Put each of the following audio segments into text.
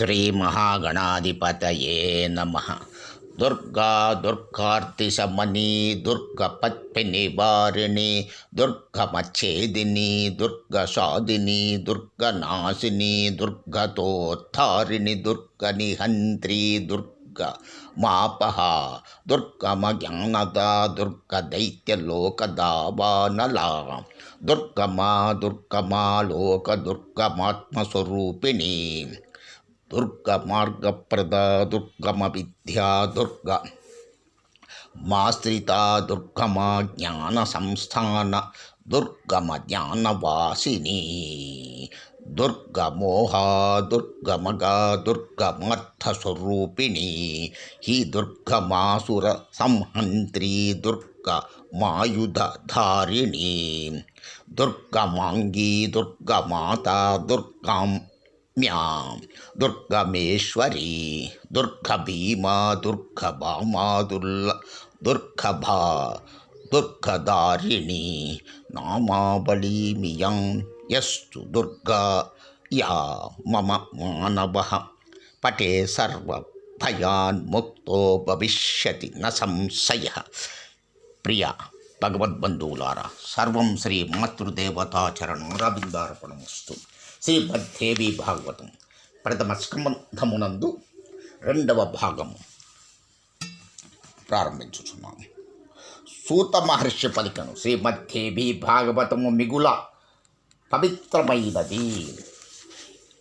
శ్రీ మహాగణాధిపతయే నమః. దుర్గా దుర్గార్తిశమని దుర్గపత్ని నివారిణి దుర్గమచ్ఛేదిని దుర్గశాదిని దుర్గనాశిని దుర్గతోద్ధారిణి దుర్గనిహంత్రి దుర్గమాపహ దుర్గమజ్ఞానద దుర్గదైత్యలోకదావానలా దుర్గమా దుర్గమా లోక దుర్గమాత్మస్వరూపిణి దుర్గ మార్గప్రద దుర్గమ విద్యా దుర్గ మాశ్రిత దుర్గమ జ్ఞాన సంస్థాన దుర్గమ జ్ఞానవాసిని దుర్గమోహ దుర్గమగ దుర్గమర్థస్వరూపిణి హి దుర్గమాసుర సంహంత్రి దుర్గమాయుధధారిణి దుర్గమాంగీ దుర్గమాత దుర్గాం దుర్గమేశ్వరి దుర్గభీమా దుర్గభామా దుర్గభా దుర్గదారిణి నామావళీమియం యస్తు దుర్గా యా మమ మానవః పటే సర్వభయాన్ ముక్తో భవిష్యతి న సంశయః. ప్రియ భగవద్బంధువులారా, సర్వం శ్రీ మాతృదేవతాచరణారవిందార్పణమస్తు. శ్రీమద్దేవి భాగవతం ప్రథమ స్కంధమునందు 2వ భాగము ప్రారంభించుచున్నాము. సూత మహర్షి పలికను శ్రీమద్దేవి భాగవతము మిగుల పవిత్రమైనది.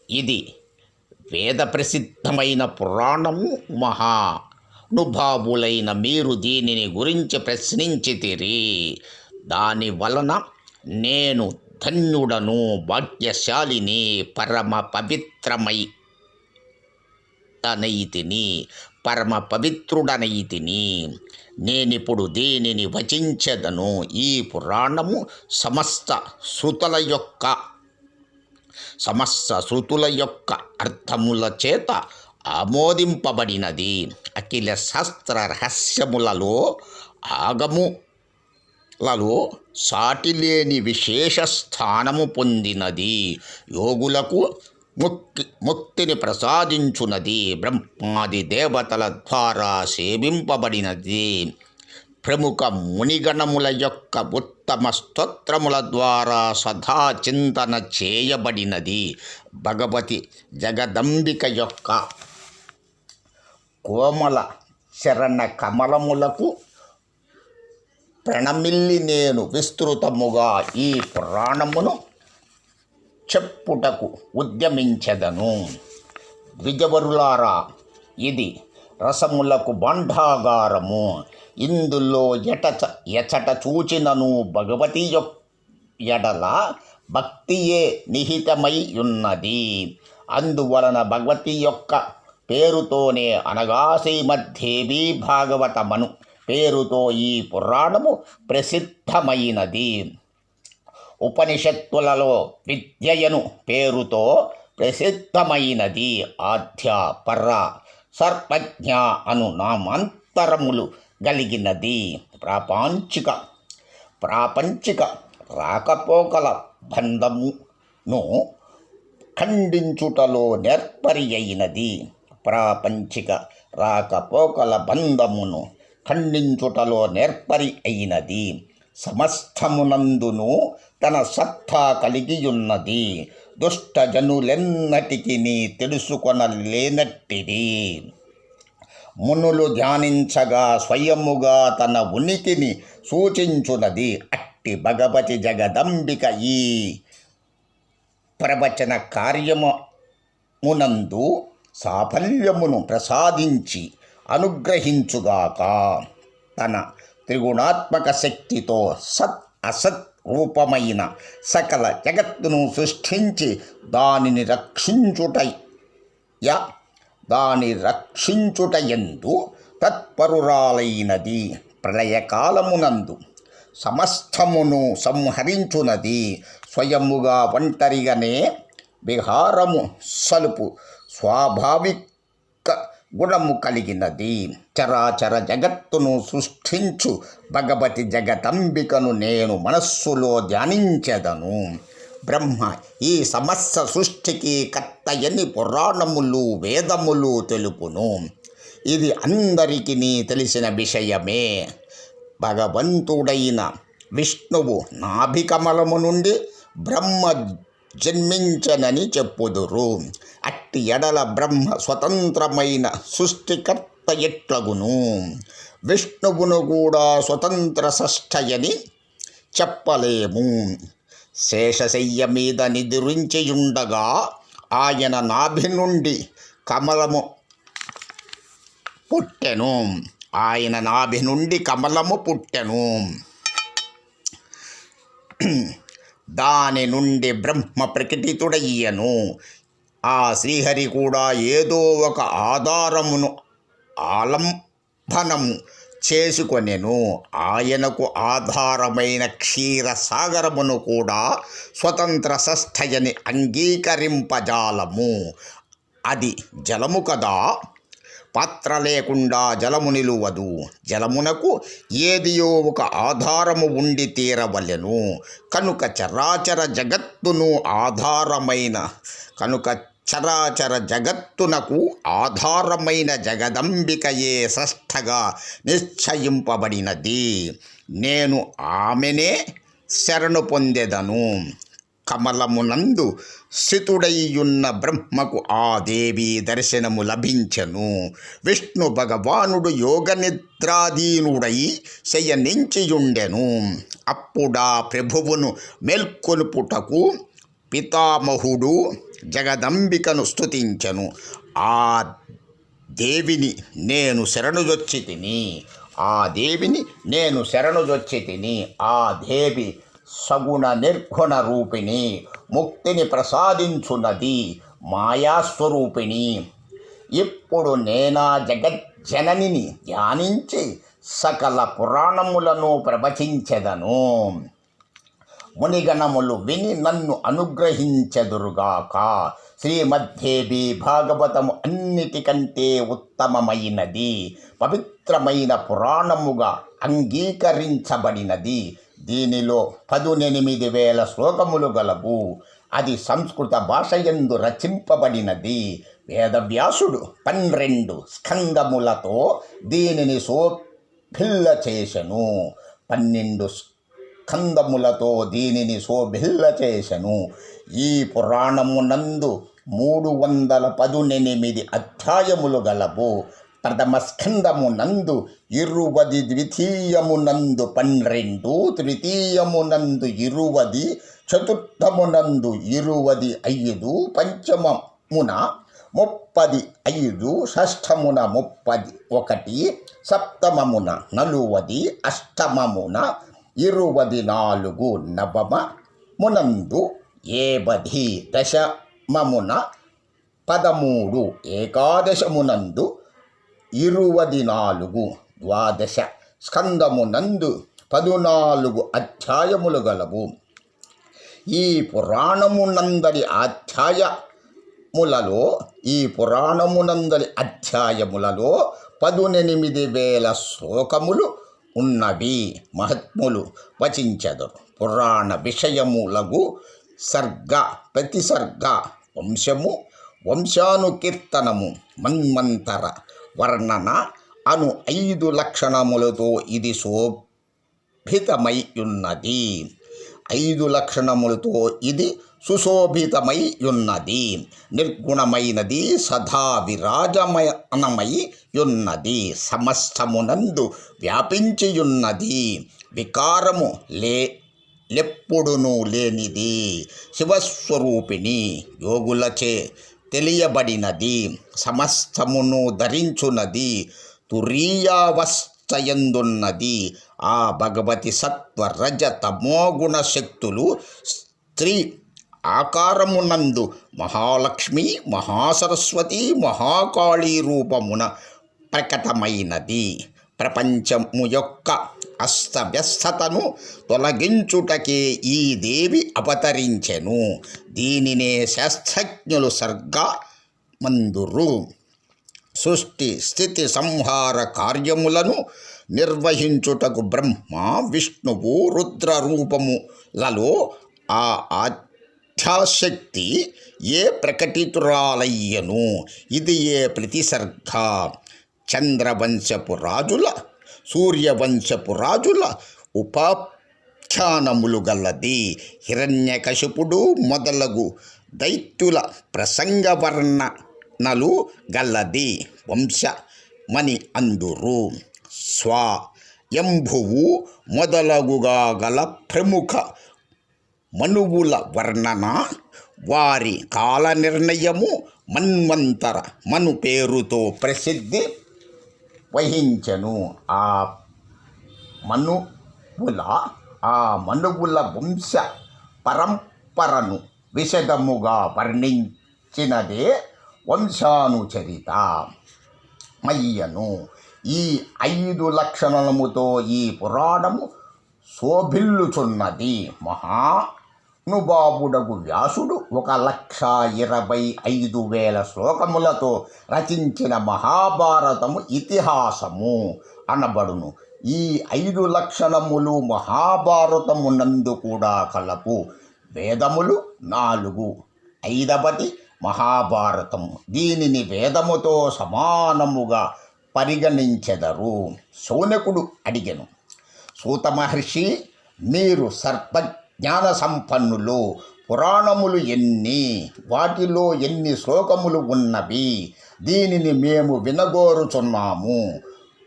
ఇది వేద ప్రసిద్ధమైన పురాణము. మహానుభావులైన మీరు దీనిని గురించి ప్రశ్నించితిరి. దాని వలన నేను ధన్యుడను, భాగ్యశాలిని, పరమ పవిత్రుడనైతిని. నేనిప్పుడు దీనిని వచించెదను. ఈ పురాణము సమస్త శృతుల యొక్క అర్థముల చేత ఆమోదింపబడినది. అఖిల శాస్త్ర రహస్యములలో ఆగములలో సాటిలేని విశేష స్థానము పొందినది. యోగులకు ముక్తిని ప్రసాదించున్నది. బ్రహ్మాది దేవతల ద్వారా సేవింపబడినది. ప్రముఖ మునిగణముల యొక్క ఉత్తమ స్తోత్రముల ద్వారా సదా చింతన చేయబడినది. భగవతి జగదంబిక యొక్క కోమల చరణ కమలములకు ప్రణమిల్లి నేను విస్తృతముగా ఈ పురాణమును చెప్పుటకు ఉద్యమించెదను. ద్విజవరులారా, ఇది రసములకు భాండాగారము. ఇందులో ఎచట చూచినను భగవతి ఎడల భక్తియే నిహితమై ఉన్నది. అందువలన భగవతి యొక్క పేరుతోనే అనగా శ్రీమద్దేవి భాగవతమను పేరుతో ఈ పురాణము ప్రసిద్ధమైనది. ఉపనిషత్తులలో విద్యయను పేరుతో ప్రసిద్ధమైనది. ఆధ్య, పర, సర్వజ్ఞ అను నామాంతరములు కలిగినది. ప్రాపంచిక రాకపోకల బంధమును ఖండించుటలో నేర్పరి అయినది. ప్రాపంచిక రాకపోకల బంధమును ఖండించుటలో నేర్పరి అయినది. సమస్తమునందును తన సత్తా కలిగియున్నది. దుష్టజనులెన్నటికి తెలుసుకొనలేనట్టిది. మునులు ధ్యానించగా స్వయముగా తన ఉనికిని సూచించున్నది. అట్టి భగవతి జగదంబిక ఈ ప్రవచన కార్యమునందు సాఫల్యమును ప్రసాదించి అనుగ్రహించుగాక. తన త్రిగుణాత్మక శక్తితో సత్ అసత్ రూపమైన సకల జగత్తును సృష్టించి దాని రక్షించుటయందు తత్పరురాలైనది. ప్రళయకాలమునందు సమస్తమును సంహరించునది. స్వయముగా ఒంటరిగానే విహారము సలుపు స్వాభావిక గుణము కలిగినది. చరాచర జగత్తును సృష్టించు భగవతి జగదంబికను నేను మనస్సులో ధ్యానించెదను. బ్రహ్మ ఈ సమస్త సృష్టికి కర్తయని పురాణములు వేదములు తెలుపును. ఇది అందరికీ తెలిసిన విషయమే. భగవంతుడైన విష్ణువు నాభికమలము నుండి బ్రహ్మ జన్మించనని చెప్పుదురు. అట్టి ఎడల బ్రహ్మ స్వతంత్రమైన సృష్టికర్త ఎట్లగును? విష్ణువును కూడా స్వతంత్ర సష్టయని చెప్పలేము. శేషశయ్య మీద నిద్రించియుండగా ఆయన నాభి నుండి కమలము పుట్టెను. దాని నుండి బ్రహ్మ ప్రకటితుడయ్యను. ఆ శ్రీహరి కూడా ఏదో ఒక ఆధారమును ఆలంబనము చేసుకొనెను. ఆయనకు ఆధారమైన క్షీరసాగరమును కూడా స్వతంత్ర సస్థయని అంగీకరింపజాలము. అది జలము కదా, పాత్ర లేకుండా జలము నిలువదు. జలమునకు ఏదియో ఒక ఆధారము ఉండి తీరవలెను. కనుక చరాచర జగత్తునకు ఆధారమైన జగదంబికయే సృష్టగా నిశ్చయింపబడినది. నేను ఆమెనే శరణు పొందెదను. కమలమునందు స్థితుడైయున్న బ్రహ్మకు ఆ దేవి దర్శనము లభించెను. విష్ణు భగవానుడు యోగనిద్రాధీనుడై శయనించియుండెను. అప్పుడా ప్రభువును మేల్కొలుపుటకు పితామహుడు జగదంబికను స్తుతించెను. ఆ దేవిని నేను శరణుజొచ్చి తిని. ఆ దేవి సగుణ నిర్గుణ రూపిణి, ముక్తిని ప్రసాదించున్నది, మాయాస్వరూపిణి. ఇప్పుడు నేనా జగజ్జననిని ధ్యానించి సకల పురాణములను ప్రవచించెదను. మునిగణములు విని నన్ను అనుగ్రహించెదురుగాక. శ్రీమద్దేవి భాగవతము అన్నిటికంటే ఉత్తమమైనది, పవిత్రమైన పురాణముగా అంగీకరించబడినది. దీనిలో 18,000 శ్లోకములు గలవు. అది సంస్కృత భాషయందు రచింపబడినది. వేదవ్యాసుడు 12 స్కందములతో దీనిని శోభిల్ల చేసెను. 12 స్కందములతో దీనిని శోభిల్ల చేసెను. ఈ పురాణమునందు 318 అధ్యాయములు గలవు. ప్రథమ స్కందమునందు 20, ద్వితీయమునందు 12, తృతీయమునందు 20, చతుర్థమునందు 25, పంచమమున 35, షష్ఠమున 31, సప్తమమున 40, అష్టమమున 24, నవమమునందు 70, దశమమున 13, ఏకాదశమునందు 24, ద్వాదశ స్కందమునందు 14 అధ్యాయములు గలవు. ఈ పురాణమునందలి అధ్యాయములలో 18,000 శ్లోకములు ఉన్నవి. మహాత్ములు వచించెదరు. పురాణ విషయములగు సర్గ, ప్రతిసర్గ, వంశము, వంశానుకీర్తనము, మన్వంతర వర్ణన అను 5 లక్షణములతో ఇది శోభితమై ఉన్నది. 5 లక్షణములతో ఇది సుశోభితమై ఉన్నది. నిర్గుణమైనది, సదా విరాజమానమై ఉన్నది, సమస్తమునందు వ్యాపించియున్నది, వికారము లెప్పుడునూ లేనిది, శివస్వరూపిణి, యోగులచే తెలియబడినది, సమస్తమును ధరించున్నది, తురీయావస్థయందున్నది. ఆ భగవతి సత్వ రజ తమోగుణ శక్తులు స్త్రీ ఆకారమునందు మహాలక్ష్మి, మహాసరస్వతి, మహాకాళీ రూపమున ప్రకటమైనది. ప్రపంచము యొక్క అస్తవ్యస్తతను తొలగించుటకే ఈ దేవి అవతరించెను. దీనినే శాస్త్రజ్ఞులు సర్గమందురు. సృష్టి స్థితి సంహార కార్యములను నిర్వహించుటకు బ్రహ్మ, విష్ణువు, రుద్ర రూపములలో ఆ మిథ్యాశక్తి ఏ ప్రకటితురాలయ్యను. ఇది ఏ ప్రతిసర్గ. చంద్రవంశపు రాజుల సూర్యవంశపు రాజుల ఉపాఖ్యానములు గలది. హిరణ్యకశిపుడు మొదలగు దైత్యుల ప్రసంగవర్ణనలు గలది. వంశమని అందురు. స్వయంభువు మొదలగుగా గల ప్రముఖ మనువుల వర్ణన, వారి కాల నిర్ణయము మన్వంతర మను పేరుతో ప్రసిద్ధి వహించెను. ఆ మనువుల వంశ పరంపరను విశదముగా వర్ణించినదే వంశానుచరిత మయ్యను. ఈ 5 లక్షణములతో ఈ పురాణము శోభిల్లుచున్నది. మహానుభావుడగు వ్యాసుడు 1,25,000 శ్లోకములతో రచించిన మహాభారతము ఇతిహాసము అనబడును. ఈ 5 లక్షణములు మహాభారతమునందు కూడా కలవు. వేదములు 4. 5వది మహాభారతము. దీనిని వేదముతో సమానముగా పరిగణించెదరు. శౌనకుడు అడిగెను, సూత మహర్షి, మీరు సర్వజ్ఞాన సంపన్నులు. పురాణములు ఎన్ని? వాటిలో ఎన్ని శ్లోకములు ఉన్నవి? దీనిని మేము వినగోరుచున్నాము.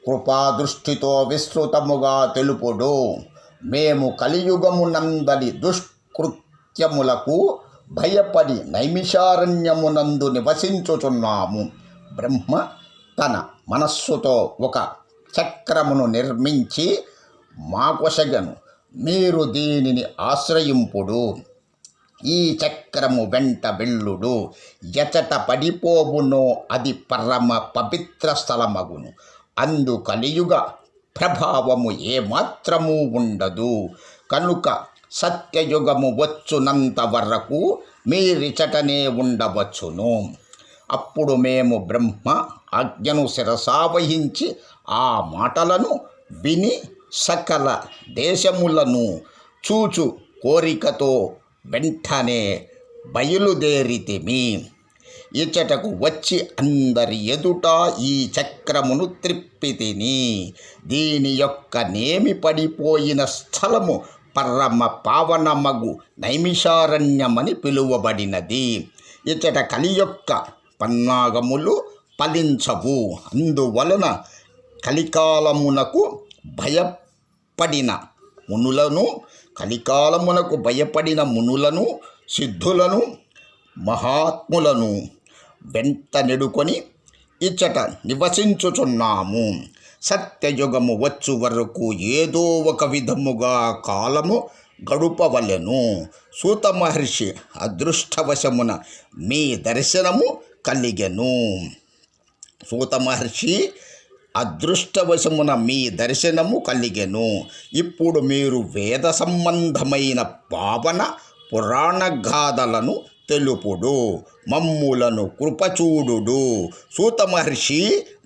కృపాదృష్టితో విస్తృతముగా తెలుపుడు. మేము కలియుగమునందలి దుష్కృత్యములకు భయపడి నైమిషారణ్యమునందు నివసించుచున్నాము. బ్రహ్మ తన మనస్సుతో ఒక చక్రమును నిర్మించి మాకొసగను. మీరు దీనిని ఆశ్రయింపుడు. ఈ చక్రము వెంట వెళ్ళుడు. ఎచట పడిపోవునో అది పరమ పవిత్ర స్థలమగును. అందు కలియుగ ప్రభావము ఏమాత్రము ఉండదు. కనుక సత్యయుగము వచ్చునంత వరకు మీరిచటనే ఉండవచ్చును. అప్పుడు మేము బ్రహ్మ ఆజ్ఞను శిరసావహించి ఆ మాటలను విని సకల దేశములను చూచు కోరికతో వెంటనే బయలుదేరితిమి. ఇచ్చటకు వచ్చి అందరి ఎదుట ఈ చక్రమును త్రిప్పితిని. దీని యొక్క నేమి పడిపోయిన స్థలము పరమ పావనమగు నైమిషారణ్యమని పిలువబడినది. ఇచ్చట కలి యొక్క పన్నాగములు ఫలించవు. అందువలన కలికాలమునకు భయపడిన మునులను సిద్ధులను మహాత్ములను వెంట నెడుకొని ఇచ్చట నివసించుచున్నాము. సత్యయుగము వచ్చు వరకు ఏదో ఒక విధముగా కాలము గడుపవలెను. సూత మహర్షి అదృష్టవశమున మీ దర్శనము కలిగెను. ఇప్పుడు మీరు వేద సంబంధమైన పావన పురాణగాథలను తెలుపుడు. మమ్ములను కృపచూడు. సూత మహర్షి,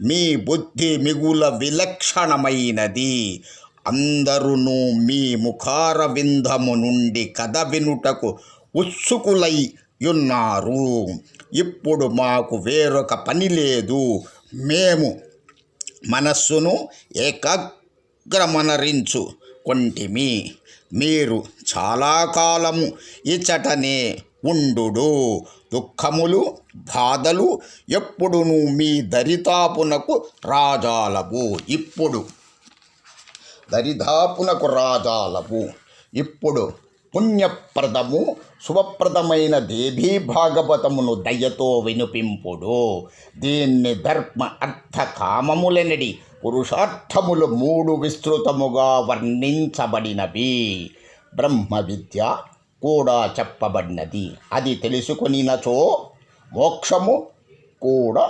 మీ బుద్ధి మిగుల విలక్షణమైనది. అందరును మీ ముఖార విందము నుండి కథ వినుటకు ఉత్సుకులై యున్నారు. ఇప్పుడు మాకు వేరొక పని లేదు. మేము మనస్సును ఏకాగ్రమనరించు కొంటిమి. మీరు చాలా కాలము ఇచ్చటనే ఉండు. దుఃఖములు బాధలు ఎప్పుడును మీ దరిదాపునకు రాజాలవు. ఇప్పుడు పుణ్యప్రదము శుభప్రదమైన దేవీ భాగవతమును దయతో వినిపింపుడు. దీన్ని ధర్మ అర్థ కామములెనడి పురుషార్థములు 3 విస్తృతముగా వర్ణించబడినవి. బ్రహ్మ విద్య కూడా చెప్పబడినది. అది తెలుసుకొనినచో మోక్షము కూడా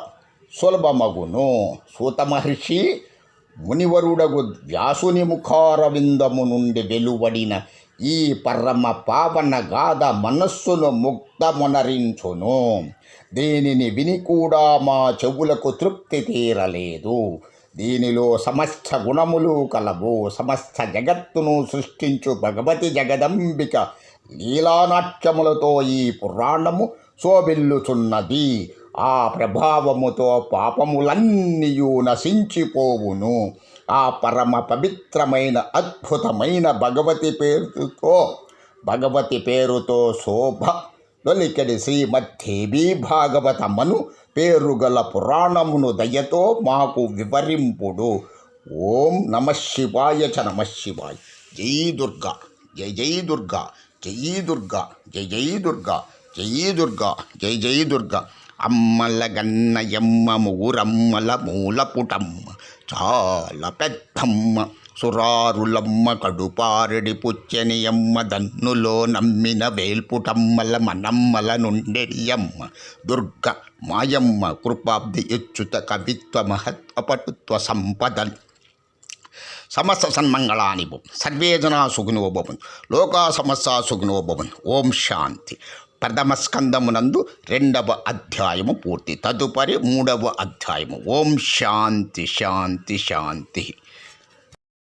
సులభమగును. సూత మహర్షి, మునివరుడగు వ్యాసుని ముఖారవిందము నుండి వెలువడిన ఈ పరమ పావన గాథ మనస్సును ముగ్ధమునరించును. దీనిని విని కూడా మా చెవులకు తృప్తి తీరలేదు. దీనిలో సమస్త గుణములు కలవు. సమస్త జగత్తును సృష్టించు భగవతి జగదంబిక లీలానాట్యములతో ఈ పురాణము శోభిల్లుచున్నది. ఆ ప్రభావముతో పాపములన్నీయు నశించిపోవును. ఆ పరమ పవిత్రమైన అద్భుతమైన భగవతి పేరుతో శోభ లొలికెడి శ్రీమద్దేవీ భాగవతమను పేరుగల పురాణమును దయతో మాకు వివరింపుడు. ఓం నమః శివాయ చ నమః శివాయ. జై దుర్గా, జై జై దుర్గా, జై దుర్గా, జై జై దుర్గా, జై దుర్గా, జై జై దుర్గా. అమ్మల గన్నయమ్మ మూరమ్మల మూలపుటమ్మ చాలా పెద్దమ్మ, సురారులమ్మ కడుపారెడి పుచ్చనియమ్మ, దన్నులో నమ్మిన వేల్పుటమ్మల మనమ్మల నుండెడియమ్మ. దుర్గ మాయమ్మ కృపాబ్ది ఇచ్చుత కవిత్వ మహత్వపటుత్వ సంపదన్. సమస్త సన్మంగళాని భవం. సర్వే జనా సుఖినో భవంతు. లోకా సమస్త సుఖినో భవంతు. ఓం శాంతి. ప్రథమ స్కందమునందు 2వ అధ్యాయము పూర్తి. తదుపరి 3వ అధ్యాయము. ఓం శాంతి శాంతి శాంతి.